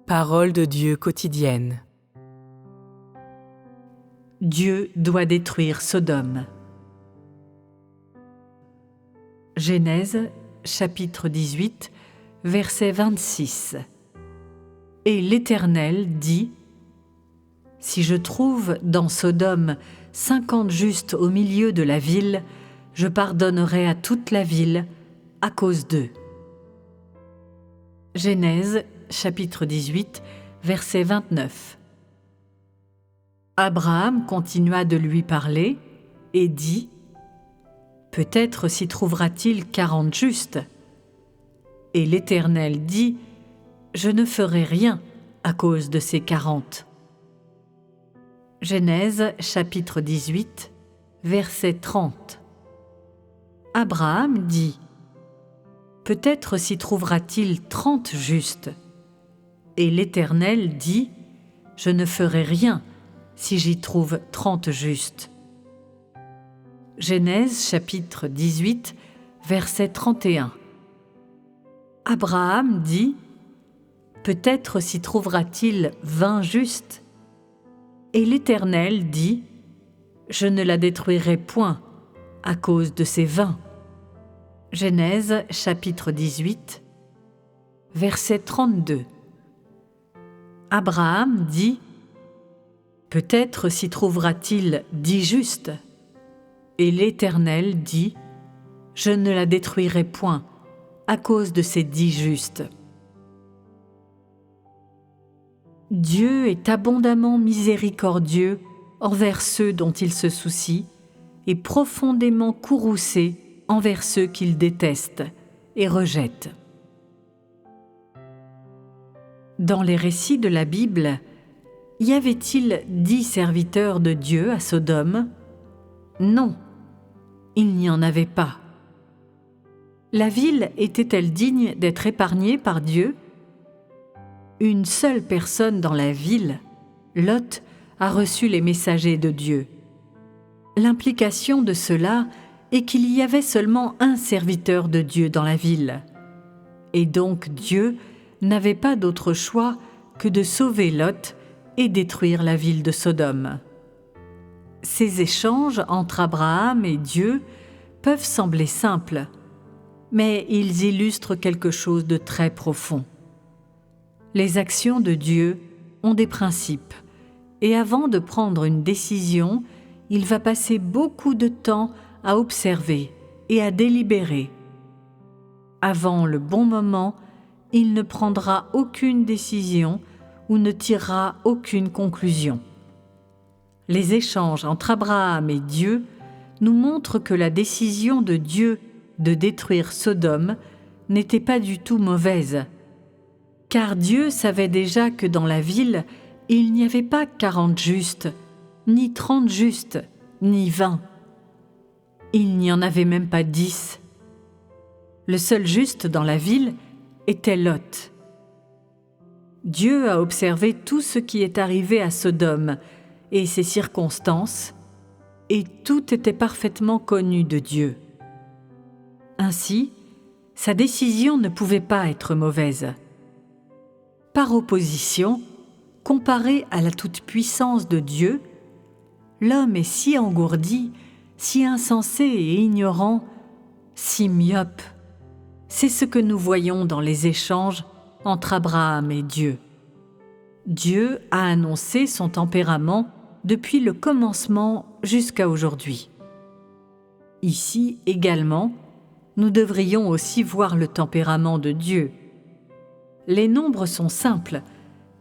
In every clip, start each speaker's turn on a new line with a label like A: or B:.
A: Parole de Dieu quotidienne.
B: Dieu doit détruire Sodome. Genèse, chapitre 18, verset 26. Et l'Éternel dit : Si je trouve dans Sodome 50 justes au milieu de la ville, je pardonnerai à toute la ville à cause d'eux. Genèse, chapitre 18, verset 29. Abraham continua de lui parler et dit : Peut-être s'y trouvera-t-il 40 justes. Et l'Éternel dit : Je ne ferai rien à cause de ces 40. Genèse, chapitre 18, verset 30. Abraham dit : Peut-être s'y trouvera-t-il 30 justes. Et l'Éternel dit : Je ne ferai rien si j'y trouve 30 justes. Genèse chapitre 18, verset 31. Abraham dit : Peut-être s'y trouvera-t-il 20 justes. Et l'Éternel dit : Je ne la détruirai point à cause de ces 20. Genèse chapitre 18, verset 32. Abraham dit : Peut-être s'y trouvera-t-il 10 justes. Et l'Éternel dit : Je ne la détruirai point à cause de ces 10 justes. Dieu est abondamment miséricordieux envers ceux dont il se soucie et profondément courroucé envers ceux qu'il déteste et rejette. Dans les récits de la Bible, y avait-il 10 serviteurs de Dieu à Sodome ? Non, il n'y en avait pas. La ville était-elle digne d'être épargnée par Dieu ? Une seule personne dans la ville, Lot, a reçu les messagers de Dieu. L'implication de cela est qu'il y avait seulement un serviteur de Dieu dans la ville. Et donc Dieu n'avait pas d'autre choix que de sauver Lot et détruire la ville de Sodome. Ces échanges entre Abraham et Dieu peuvent sembler simples, mais ils illustrent quelque chose de très profond. Les actions de Dieu ont des principes, et avant de prendre une décision, il va passer beaucoup de temps à observer et à délibérer. Avant le bon moment, il ne prendra aucune décision ou ne tirera aucune conclusion. Les échanges entre Abraham et Dieu nous montrent que la décision de Dieu de détruire Sodome n'était pas du tout mauvaise, car Dieu savait déjà que dans la ville, il n'y avait pas 40 justes, ni 30 justes, ni 20. Il n'y en avait même pas 10. Le seul juste dans la ville était Lot. Dieu a observé tout ce qui est arrivé à Sodome et ses circonstances, et tout était parfaitement connu de Dieu. Ainsi, sa décision ne pouvait pas être mauvaise. Par opposition, comparé à la toute-puissance de Dieu, l'homme est si engourdi, si insensé et ignorant, si myope. C'est ce que nous voyons dans les échanges entre Abraham et Dieu. Dieu a annoncé son tempérament depuis le commencement jusqu'à aujourd'hui. Ici également, nous devrions aussi voir le tempérament de Dieu. Les nombres sont simples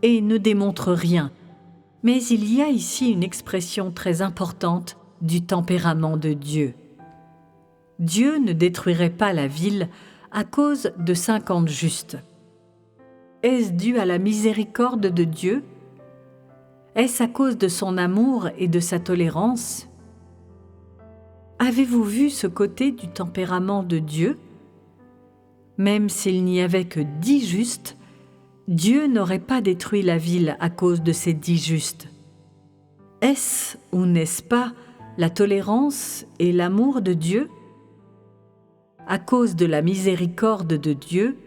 B: et ne démontrent rien, mais il y a ici une expression très importante du tempérament de Dieu. Dieu ne détruirait pas la ville à cause de 50 justes. Est-ce dû à la miséricorde de Dieu ? Est-ce à cause de son amour et de sa tolérance ? Avez-vous vu ce côté du tempérament de Dieu ? Même s'il n'y avait que 10 justes, Dieu n'aurait pas détruit la ville à cause de ces 10 justes. Est-ce ou n'est-ce pas la tolérance et l'amour de Dieu ? À cause de la miséricorde de Dieu,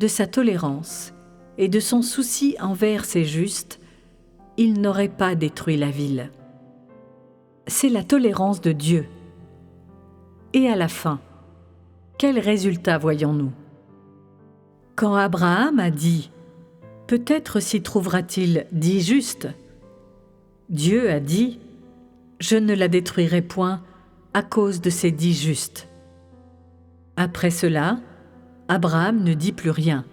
B: de sa tolérance et de son souci envers ses justes, il n'aurait pas détruit la ville. C'est la tolérance de Dieu. Et à la fin, quel résultat voyons-nous? Quand Abraham a dit « Peut-être s'y trouvera-t-il 10 justes », Dieu a dit « Je ne la détruirai point à cause de ces 10 justes ». Après cela, Abraham ne dit plus rien,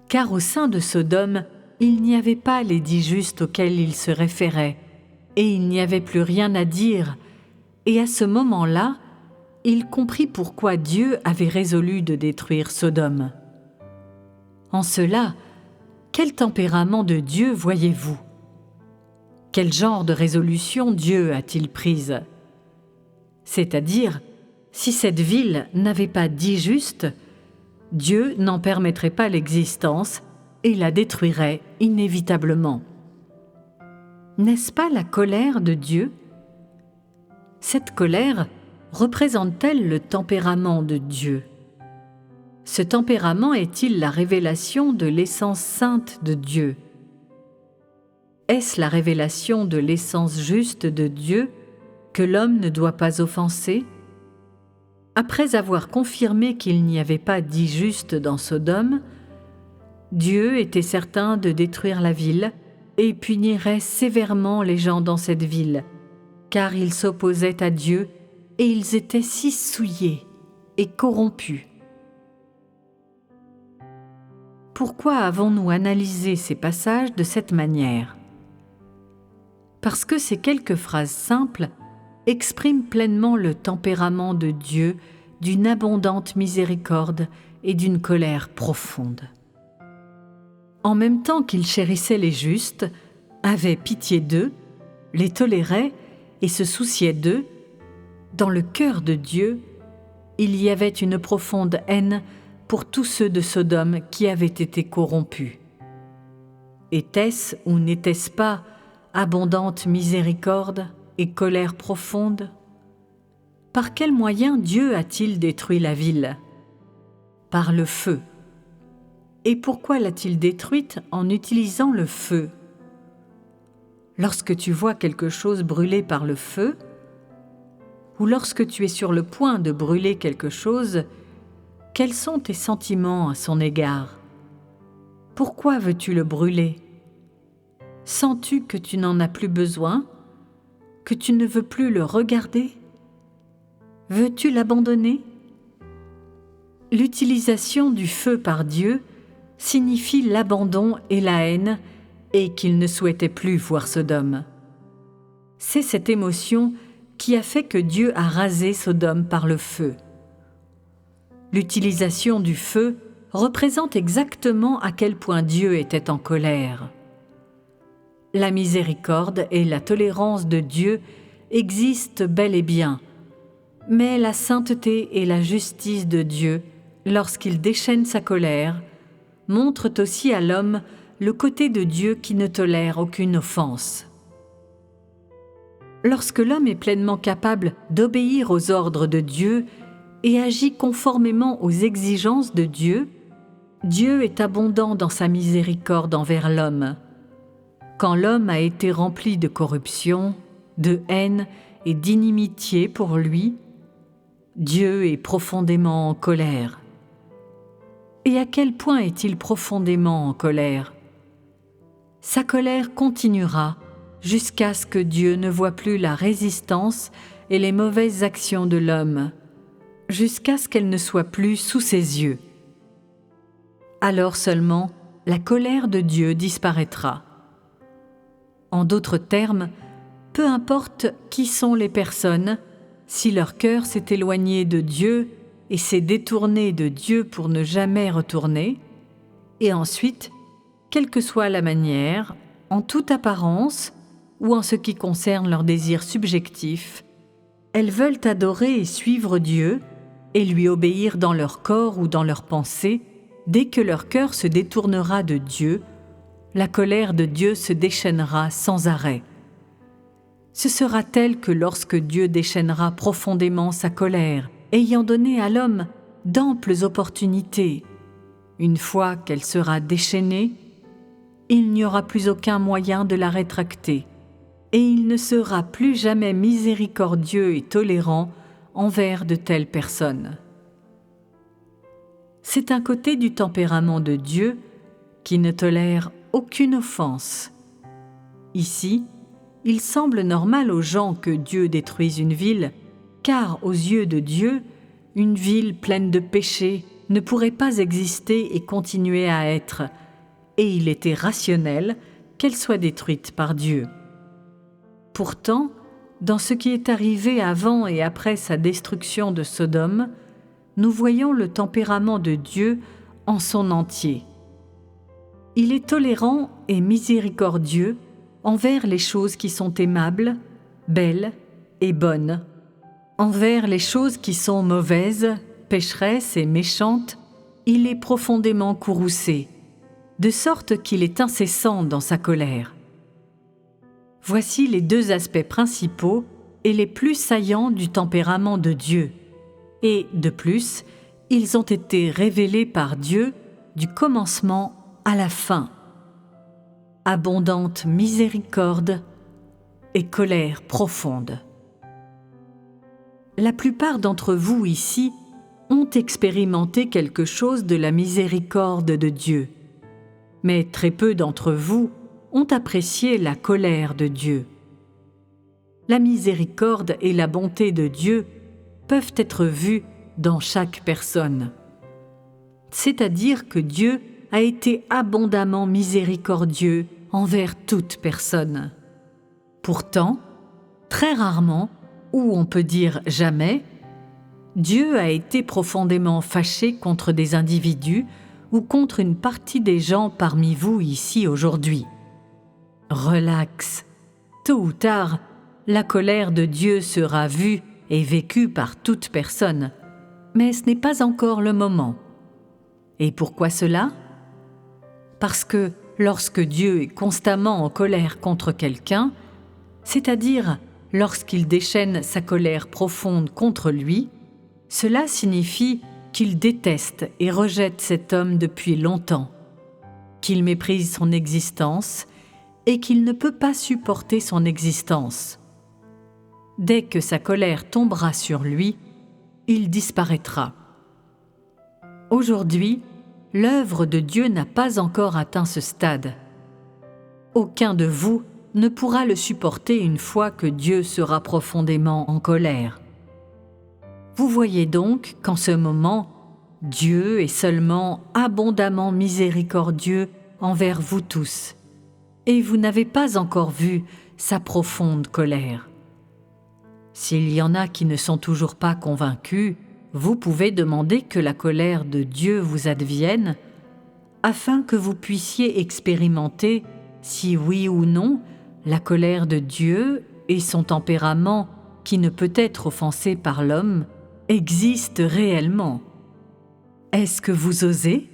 B: car au sein de Sodome, il n'y avait pas les 10 justes auxquels il se référait, et il n'y avait plus rien à dire, et à ce moment-là, il comprit pourquoi Dieu avait résolu de détruire Sodome. En cela, quel tempérament de Dieu voyez-vous? Quel genre de résolution Dieu a-t-il prise? C'est-à-dire, si cette ville n'avait pas 10 justes, Dieu n'en permettrait pas l'existence et la détruirait inévitablement. N'est-ce pas la colère de Dieu? Cette colère représente-t-elle le tempérament de Dieu? Ce tempérament est-il la révélation de l'essence sainte de Dieu? Est-ce la révélation de l'essence juste de Dieu que l'homme ne doit pas offenser? Après avoir confirmé qu'il n'y avait pas 10 justes dans Sodome, Dieu était certain de détruire la ville et punirait sévèrement les gens dans cette ville, car ils s'opposaient à Dieu et ils étaient si souillés et corrompus. Pourquoi avons-nous analysé ces passages de cette manière? Parce que ces quelques phrases simples expriment pleinement le tempérament de Dieu d'une abondante miséricorde et d'une colère profonde. En même temps qu'il chérissait les justes, avait pitié d'eux, les tolérait et se souciait d'eux, dans le cœur de Dieu, il y avait une profonde haine pour tous ceux de Sodome qui avaient été corrompus. Était-ce ou n'était-ce pas abondante miséricorde et colère profonde? Par quel moyen Dieu a-t-il détruit la ville? Par le feu. Et pourquoi l'a-t-il détruite en utilisant le feu? Lorsque tu vois quelque chose brûler par le feu, ou lorsque tu es sur le point de brûler quelque chose, quels sont tes sentiments à son égard? Pourquoi veux-tu le brûler? Sens-tu que tu n'en as plus besoin, que tu ne veux plus le regarder? Veux-tu l'abandonner? L'utilisation du feu par Dieu signifie l'abandon et la haine et qu'il ne souhaitait plus voir Sodome. C'est cette émotion qui a fait que Dieu a rasé Sodome par le feu. L'utilisation du feu représente exactement à quel point Dieu était en colère. La miséricorde et la tolérance de Dieu existent bel et bien, mais la sainteté et la justice de Dieu, lorsqu'il déchaîne sa colère, montrent aussi à l'homme le côté de Dieu qui ne tolère aucune offense. Lorsque l'homme est pleinement capable d'obéir aux ordres de Dieu et agit conformément aux exigences de Dieu, Dieu est abondant dans sa miséricorde envers l'homme. Quand l'homme a été rempli de corruption, de haine et d'inimitié pour lui, Dieu est profondément en colère. Et à quel point est-il profondément en colère? Sa colère continuera jusqu'à ce que Dieu ne voie plus la résistance et les mauvaises actions de l'homme, jusqu'à ce qu'elles ne soient plus sous ses yeux. Alors seulement, la colère de Dieu disparaîtra. En d'autres termes, peu importe qui sont les personnes, si leur cœur s'est éloigné de Dieu et s'est détourné de Dieu pour ne jamais retourner, et ensuite, quelle que soit la manière, en toute apparence ou en ce qui concerne leurs désirs subjectifs, elles veulent adorer et suivre Dieu et lui obéir dans leur corps ou dans leurs pensées. Dès que leur cœur se détournera de Dieu, la colère de Dieu se déchaînera sans arrêt. Ce sera tel que lorsque Dieu déchaînera profondément sa colère, ayant donné à l'homme d'amples opportunités, Une fois qu'elle sera déchaînée, il n'y aura plus aucun moyen de la rétracter, et il ne sera plus jamais miséricordieux et tolérant envers de telles personnes. C'est un côté du tempérament de Dieu qui ne tolère aucune offense. Ici, il semble normal aux gens que Dieu détruise une ville, car aux yeux de Dieu, une ville pleine de péchés ne pourrait pas exister et continuer à être, et il était rationnel qu'elle soit détruite par Dieu. Pourtant, dans ce qui est arrivé avant et après sa destruction de Sodome, nous voyons le tempérament de Dieu en son entier. Il est tolérant et miséricordieux envers les choses qui sont aimables, belles et bonnes. Envers les choses qui sont mauvaises, pécheresses et méchantes, il est profondément courroucé, de sorte qu'il est incessant dans sa colère. Voici les deux aspects principaux et les plus saillants du tempérament de Dieu. Et, de plus, ils ont été révélés par Dieu du commencement à la fin. Abondante miséricorde et colère profonde. La plupart d'entre vous ici ont expérimenté quelque chose de la miséricorde de Dieu, mais très peu d'entre vous ont apprécié la colère de Dieu. La miséricorde et la bonté de Dieu peuvent être vues dans chaque personne. C'est-à-dire que Dieu a été abondamment miséricordieux envers toute personne. Pourtant, très rarement, ou on peut dire jamais, Dieu a été profondément fâché contre des individus ou contre une partie des gens parmi vous ici aujourd'hui. Relax. Tôt ou tard, la colère de Dieu sera vue et vécue par toute personne, mais ce n'est pas encore le moment. Et pourquoi cela? Parce que lorsque Dieu est constamment en colère contre quelqu'un, c'est-à-dire lorsqu'il déchaîne sa colère profonde contre lui, cela signifie qu'il déteste et rejette cet homme depuis longtemps, qu'il méprise son existence et qu'il ne peut pas supporter son existence. Dès que sa colère tombera sur lui, il disparaîtra. Aujourd'hui, l'œuvre de Dieu n'a pas encore atteint ce stade. Aucun de vous ne pourra le supporter une fois que Dieu sera profondément en colère. Vous voyez donc qu'en ce moment, Dieu est seulement abondamment miséricordieux envers vous tous, et vous n'avez pas encore vu sa profonde colère. S'il y en a qui ne sont toujours pas convaincus, vous pouvez demander que la colère de Dieu vous advienne, afin que vous puissiez expérimenter, si oui ou non, la colère de Dieu et son tempérament, qui ne peut être offensé par l'homme, existent réellement. Est-ce que vous osez ?